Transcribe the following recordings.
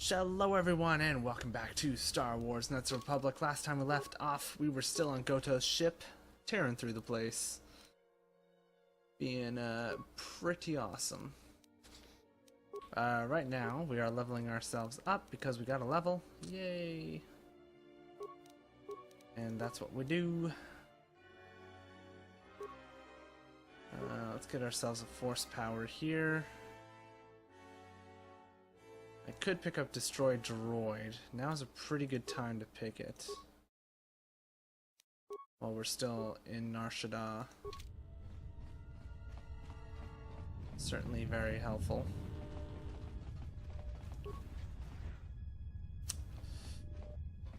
Hello everyone and welcome back to Star Wars Knights of the Republic. Last time we left off, we were still on Goto's ship, tearing through the place. Being pretty awesome. Right now, we are leveling ourselves up because we got a level. Yay! And that's what we do. Let's get ourselves a force power here. I could pick up Destroy Droid. Now's a pretty good time to pick it. While we're still in Nar Shaddaa. Certainly very helpful.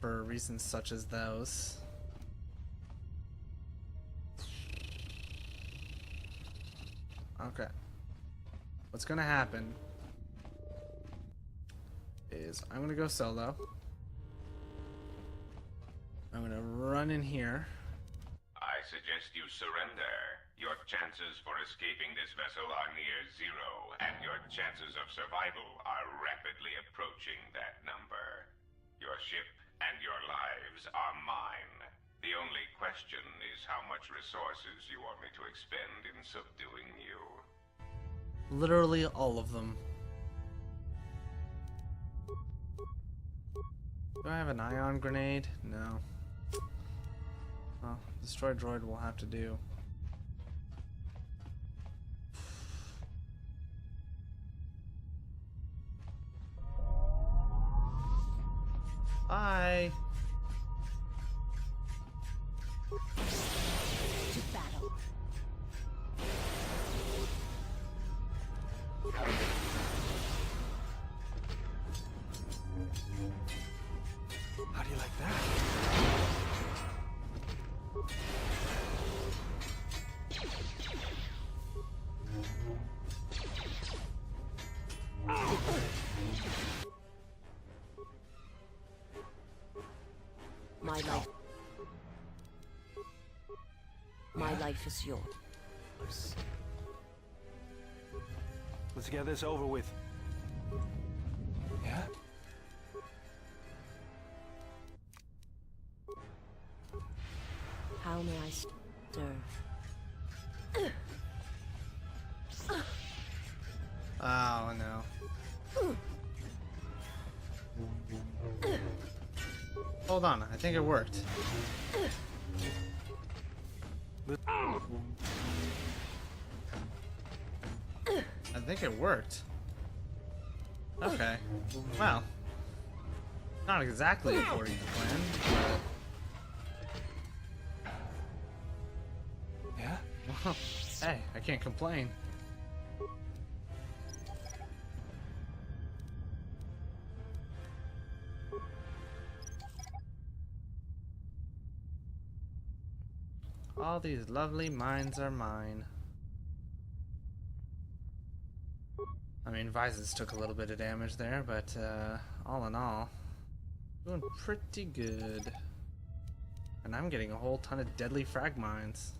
For reasons such as those. Okay. What's gonna happen is I'm gonna go solo. I'm gonna run in here. I suggest you surrender. Your chances for escaping this vessel are near zero, and your chances of survival are rapidly approaching that number. Your ship and your lives are mine. The only question is how much resources you want me to expend in subduing you. Literally all of them. Do I have an ion grenade? No. Well, Destroy Droid will have to do. Bye! To battle. How do you like that? My life is yours. Let's get this over with. Yeah? How may I serve? Oh no. Hold on, I think it worked. I think it worked. Okay. Well, not exactly according to plan, but... Yeah? Well, hey, I can't complain. All these lovely mines are mine. I mean, Visors took a little bit of damage there, but all in all, doing pretty good. And I'm getting a whole ton of deadly frag mines.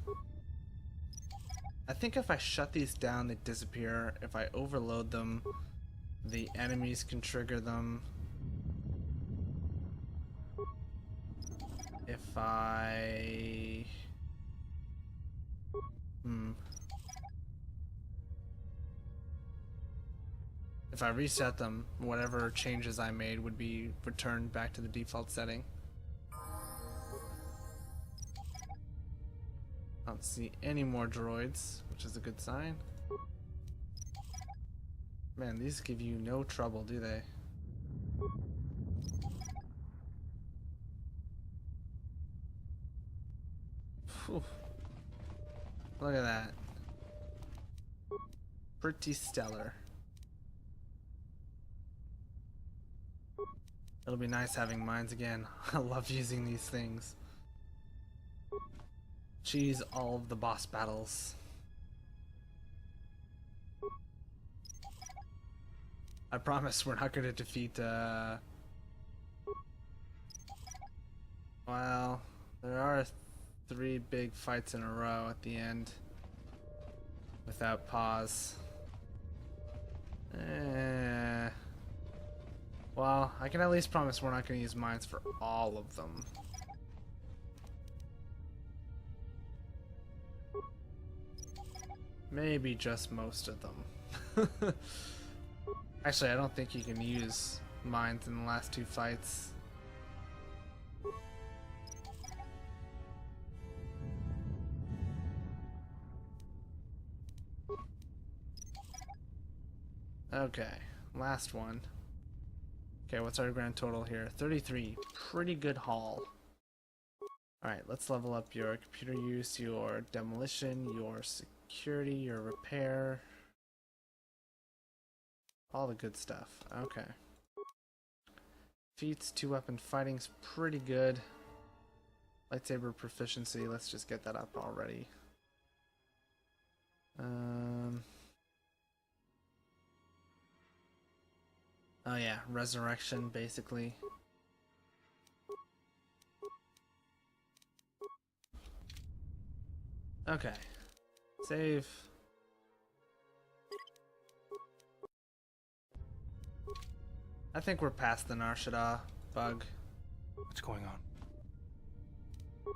I think if I shut these down, they disappear. If I overload them, the enemies can trigger them. If I... If I reset them, whatever changes I made would be returned back to the default setting. I don't see any more droids, which is a good sign. Man, these give you no trouble, do they? Whew. Look at that. Pretty stellar. It'll be nice having mines again. I love using these things. Cheese all of the boss battles. I promise we're not going to defeat, well, there are 3 big fights in a row at the end. Without pause. Well, I can at least promise we're not going to use mines for all of them. Maybe just most of them. Actually, I don't think you can use mines in the last two fights. Okay, last one. Okay, what's our grand total here? 33. Pretty good haul. Alright, let's level up your computer use, your demolition, your security, your repair. All the good stuff. Okay. Feats, 2-weapon fighting's pretty good. Lightsaber proficiency, let's just get that up already. Oh yeah, resurrection, basically. Okay. Save. I think we're past the Nar Shaddaa bug. What's going on?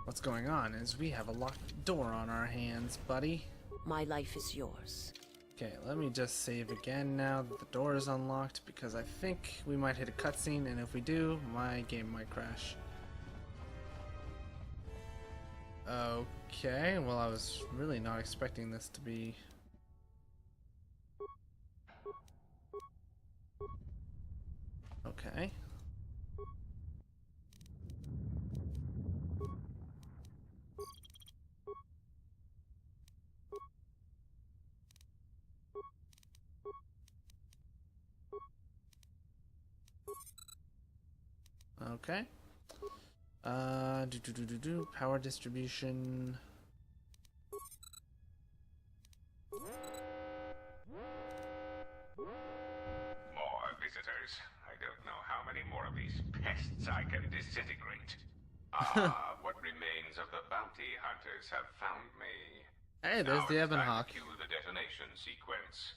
What's going on is we have a locked door on our hands, buddy. My life is yours. Okay, let me just save again now that the door is unlocked, because I think we might hit a cutscene, and if we do, my game might crash. Okay, well, I was really not expecting this to be... Okay. Okay. Power distribution. More visitors. I don't know how many more of these pests I can disintegrate. What remains of the bounty hunters have found me. Hey, there's Now the it's Ebon time to Hawk. cue the detonation sequence.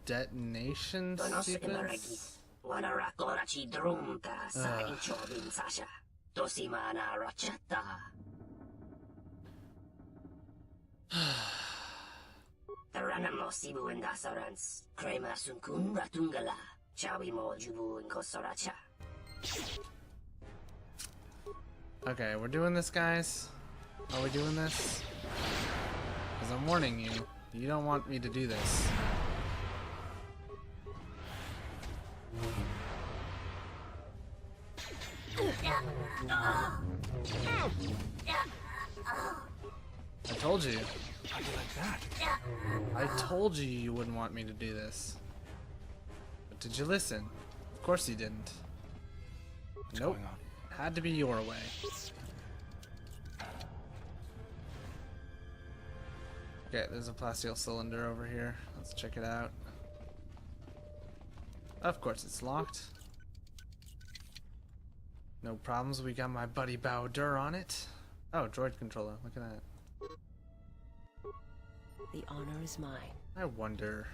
Detonation sequence? Wanarakorachi drumta sa inchobin sasha. Tosimana rachata. Taranamo sibu indasarans. Krema sunkun ratungala. Chawi mo jubu inkosoracha. Okay, we're doing this, guys. Are we doing this? Because I'm warning you, you don't want me to do this. I told you. How do you like that? I told you you wouldn't want me to do this. But did you listen? Of course you didn't. What's Nope. going on? Had to be your way. Okay, there's a plasteel cylinder over here. Let's check it out. Of course it's locked. No problems, we got my buddy Bowder on it. Oh, droid controller, look at that. The honor is mine. I wonder...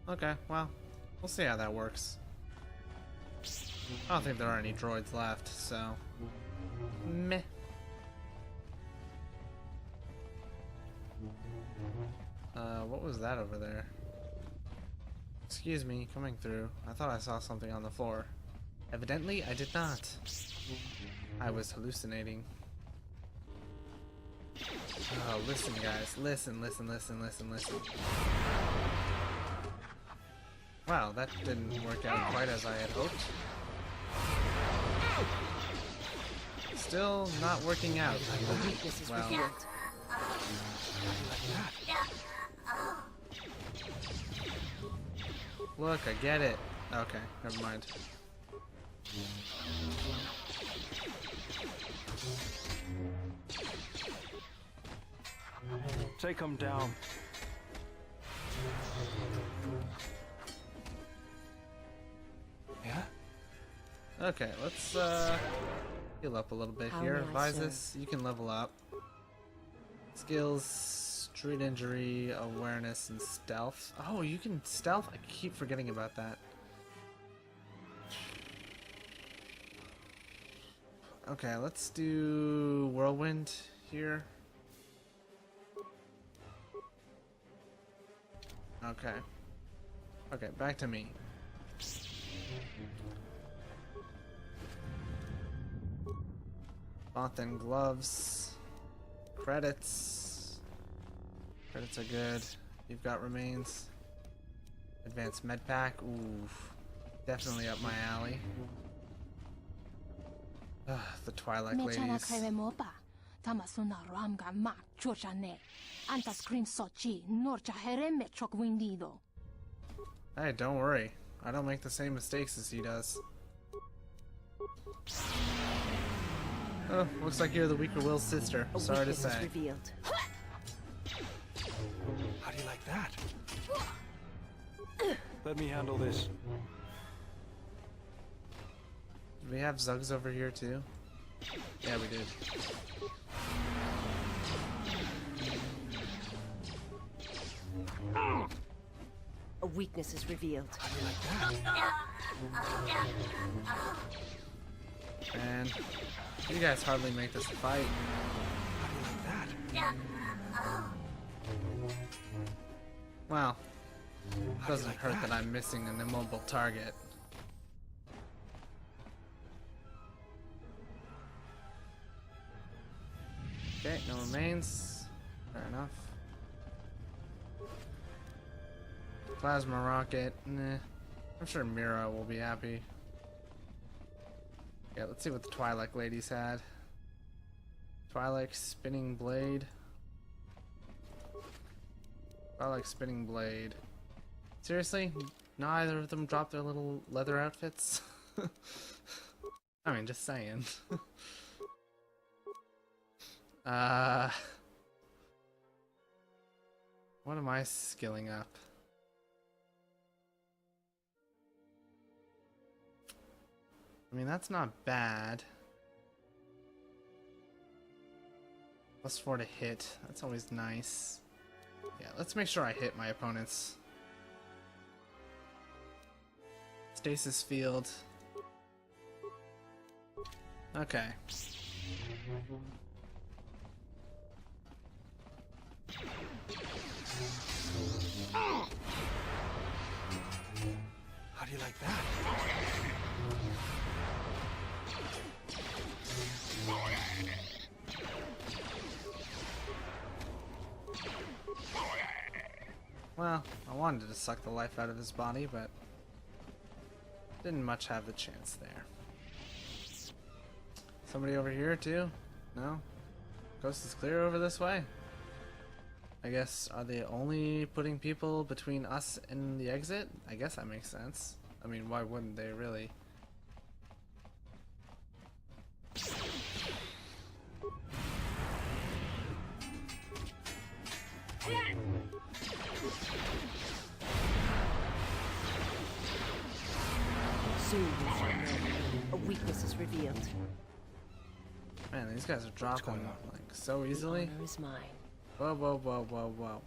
Okay, well, we'll see how that works. I don't think there are any droids left, so... Meh. What was that over there? Excuse me, coming through. I thought I saw something on the floor. Evidently, I did not. I was hallucinating. Oh, listen, guys. Listen, listen, listen, listen, listen. Wow, that didn't work out quite as I had hoped. Still not working out. Weakness is Well, revealed. Look, I get it. Okay, never mind. Take him down. Yeah? Okay, let's heal up a little bit How here. may I Visus, you can level up. Skills, street injury, awareness, and stealth. Oh, you can stealth? I keep forgetting about that. Okay, let's do whirlwind here. Okay. Okay, back to me. Cloth and gloves. Credits. Credits are good. You've got remains. Advanced med pack. Ooh. Definitely up my alley. The Twilight Mechana ladies. kaiwe mopa. Tamasuna ramga mak chochane. Anta scream sochi. Norcha hereme chok windido. Hey, don't worry. I don't make the same mistakes as he does. Oh, looks like you're the weaker will's sister. A Sorry to weakness is say. revealed. How do you like that? Let me handle this. Do we have Zugs over here too? Yeah, we did. A weakness is revealed. How do you like that? And you guys hardly make this a fight. How do you like that? Well, How do you doesn't like hurt that I'm missing an immobile target. Okay, no remains. Fair enough. Plasma rocket. Nah. I'm sure Mira will be happy. Yeah, let's see what the Twilight ladies had. Twilight spinning blade. Twilight spinning blade. Seriously? Neither of them dropped their little leather outfits? I mean, just saying. What am I skilling up? I mean, that's not bad. +4 to hit. That's always nice. Yeah, let's make sure I hit my opponents. Stasis field. Okay. How do you like that? Well, I wanted to suck the life out of his body, but didn't much have the chance there. Somebody over here too? No? Coast is clear over this way? I guess, are they only putting people between us and the exit? I guess that makes sense. I mean, why wouldn't they really? Soon you shall know. A weakness is revealed. Man, these guys are dropping going on? like so easily. Honor is mine. Whoa, whoa, whoa, whoa, whoa.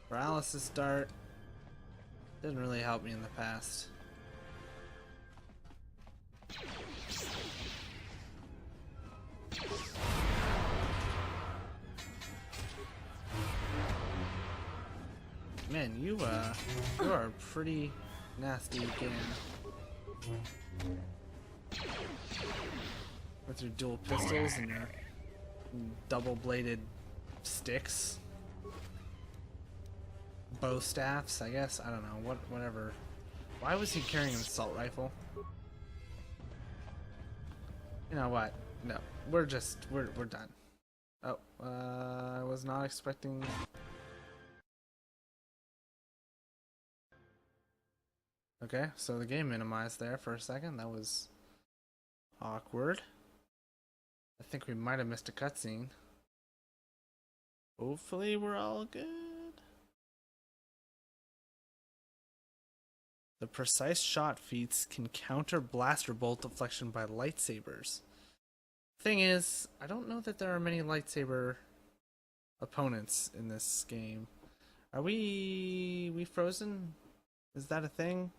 Paralysis dart didn't really help me in the past. Man, you are pretty nasty again. With your dual pistols and your double-bladed sticks. Bow staffs, I guess. I don't know. Whatever. Why was he carrying an assault rifle? You know what? No. We're done. Oh, I was not expecting Okay, so the game minimized there for a second. That was awkward. I think we might have missed a cutscene. Hopefully we're all good. The precise shot feats can counter blaster bolt deflection by lightsabers. Thing is, I don't know that there are many lightsaber opponents in this game. Are we frozen? Is that a thing?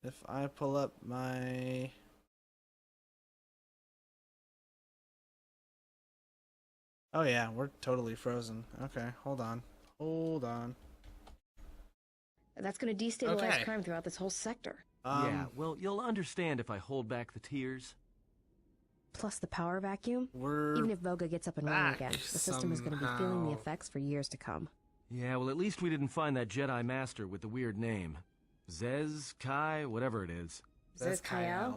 If I pull up my... Oh yeah, we're totally frozen. Okay, hold on. Hold on. That's going to destabilize Okay. crime throughout this whole sector. Yeah, well, you'll understand if I hold back the tears. Plus the power vacuum. We're Even if Voga gets up and running back again, the system is going to be feeling the somehow. effects for years to come. Yeah, well, at least we didn't find that Jedi Master with the weird name. Zez-Kai, whatever it is. Zez-Kai?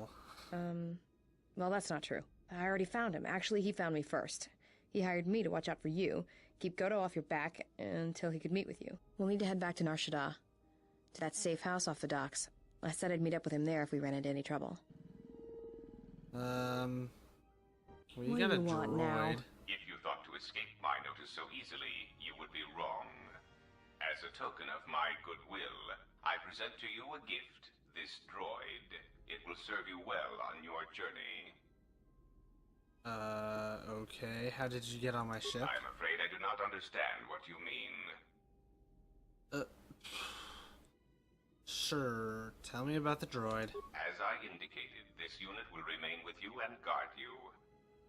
Well, that's not true. I already found him. Actually, he found me first. He hired me to watch out for you, keep Godo off your back until he could meet with you. We'll need to head back to Nar Shaddaa, to that safe house off the docks. I said I'd meet up with him there if we ran into any trouble. Well, you What got do a you want now? droid. If you thought to escape my notice so easily, you would be wrong. As a token of my goodwill, I present to you a gift, this droid. It will serve you well on your journey. Okay. How did you get on my ship? I'm afraid I do not understand what you mean. Sure. Tell me about the droid. As I indicated, this unit will remain with you and guard you.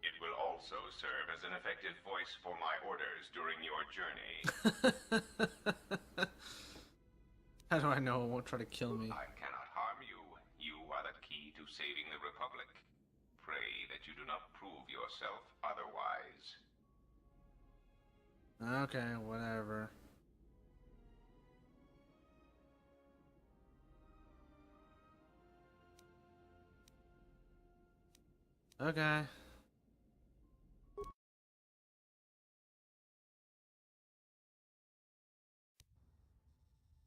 It will also serve as an effective voice for my orders during your journey. How do I know it won't try to kill me? I cannot harm you. You are the key to saving the Republic. Pray that you do not prove yourself otherwise. Okay, whatever. Okay.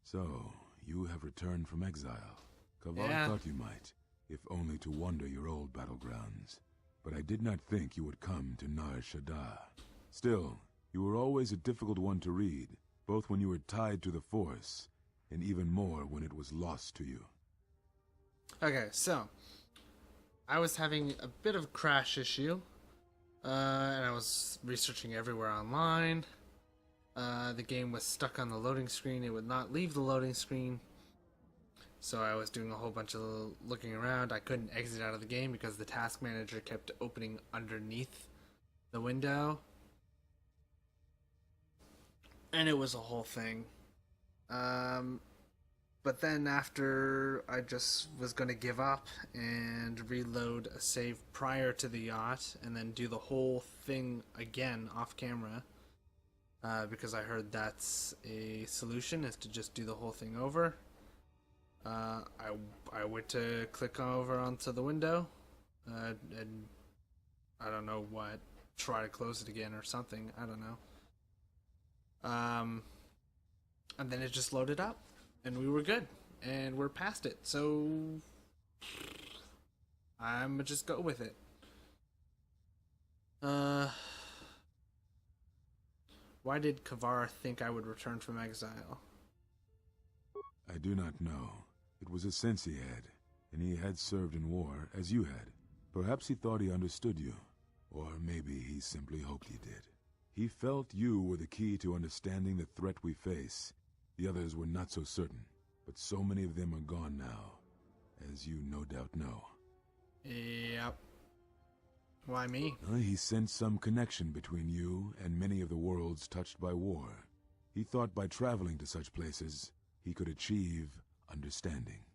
So, you have returned from exile. Kavar Yeah. thought you might, if only to wander your old battlegrounds. But I did not think you would come to Nar Shaddaa. Still, you were always a difficult one to read, both when you were tied to the Force, and even more when it was lost to you. Okay, so I was having a bit of a crash issue, and I was researching everywhere online. The game was stuck on the loading screen. It would not leave the loading screen. So I was doing a whole bunch of looking around. I couldn't exit out of the game because the task manager kept opening underneath the window. And it was a whole thing. But then after I just was going to give up and reload a save prior to the yacht and then do the whole thing again off camera, because I heard that's a solution, is to just do the whole thing over. I went to click over onto the window, and I don't know what, try to close it again or something, I don't know. And then it just loaded up, and we were good, and we're past it, so I'm just go with it. Why did Kavar think I would return from exile? I do not know. It was a sense he had, and he had served in war, as you had. Perhaps he thought he understood you, or maybe he simply hoped he did. He felt you were the key to understanding the threat we face. The others were not so certain, but so many of them are gone now, as you no doubt know. Yep. Why me? He sensed some connection between you and many of the worlds touched by war. He thought by traveling to such places, he could achieve understanding.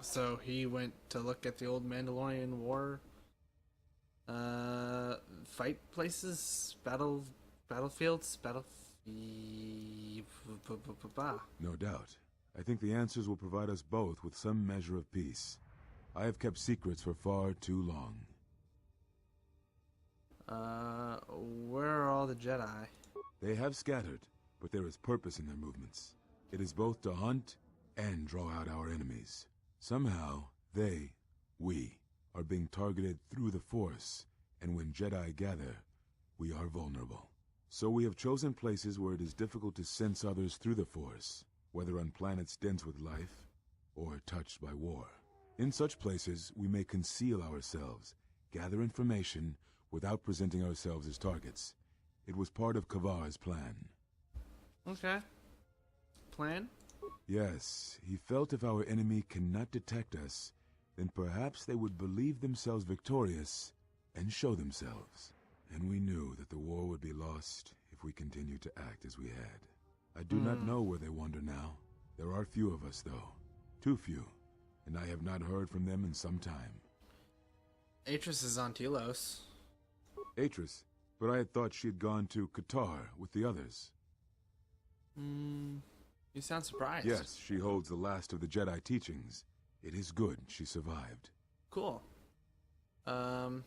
So he went to look at the old Mandalorian war fight places, battlefields. No doubt. I think the answers will provide us both with some measure of peace. I have kept secrets for far too long. Where are all the Jedi? They have scattered, but there is purpose in their movements. It is both to hunt and draw out our enemies. Somehow, we, are being targeted through the Force, and when Jedi gather, we are vulnerable. So we have chosen places where it is difficult to sense others through the Force, whether on planets dense with life, or touched by war. In such places, we may conceal ourselves, gather information, without presenting ourselves as targets. It was part of Kavar's plan. Okay. Plan? Yes, he felt if our enemy cannot detect us, then perhaps they would believe themselves victorious and show themselves. And we knew that the war would be lost if we continued to act as we had. I do not know where they wander now. There are few of us, though. Too few. And I have not heard from them in some time. Atris is on Telos. Atris? But I had thought she had gone to Qatar with the others. You sound surprised. Yes, she holds the last of the Jedi teachings. It is good she survived. Cool. Other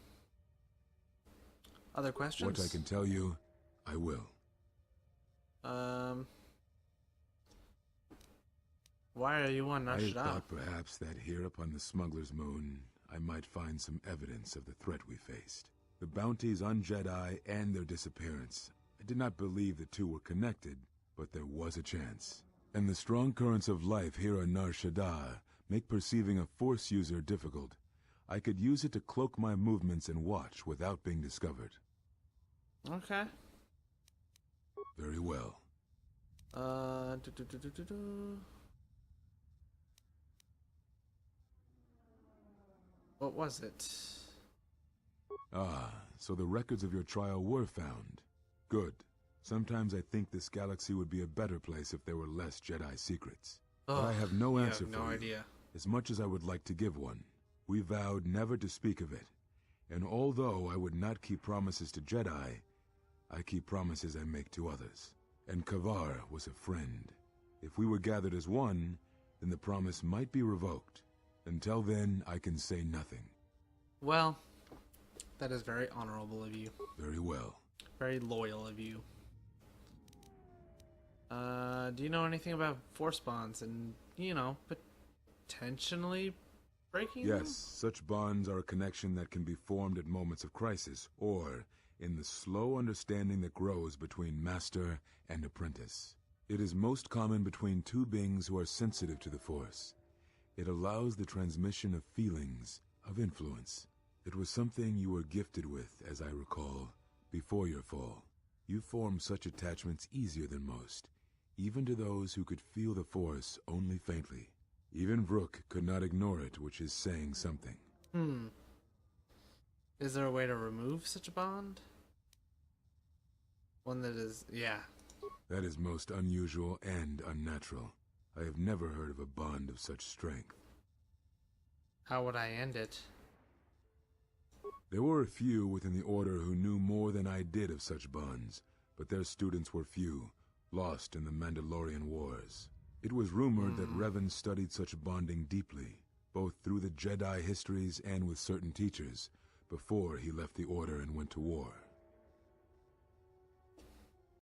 questions? What I can tell you, I will. Why are you on I Nar had Shaddaa? thought perhaps that here upon the smuggler's moon, I might find some evidence of the threat we faced. The bounties on Jedi and their disappearance. I did not believe the two were connected, but there was a chance. And the strong currents of life here on Nar Shaddaa make perceiving a Force user difficult. I could use it to cloak my movements and watch without being discovered. Okay. Very well. What was it? Ah, so the records of your trial were found. Good. Sometimes I think this galaxy would be a better place if there were less Jedi secrets. But I have no answer for you. No idea. As much as I would like to give one. We vowed never to speak of it. And although I would not keep promises to Jedi, I keep promises I make to others. And Kavar was a friend. If we were gathered as one, then the promise might be revoked. Until then, I can say nothing. Well, that is very honorable of you. Very well. Very loyal of you. Do you know anything about Force bonds and, potentially breaking them? Yes, such bonds are a connection that can be formed at moments of crisis, or in the slow understanding that grows between master and apprentice. It is most common between two beings who are sensitive to the Force. It allows the transmission of feelings, of influence. It was something you were gifted with, as I recall, before your fall. You formed such attachments easier than most, even to those who could feel the Force only faintly. Even Vrook could not ignore it, which is saying something. Is there a way to remove such a bond? One that is, That is most unusual and unnatural. I have never heard of a bond of such strength. How would I end it? There were a few within the Order who knew more than I did of such bonds, but their students were few, lost in the Mandalorian Wars. It was rumored that Revan studied such bonding deeply, both through the Jedi histories and with certain teachers, before he left the Order and went to war.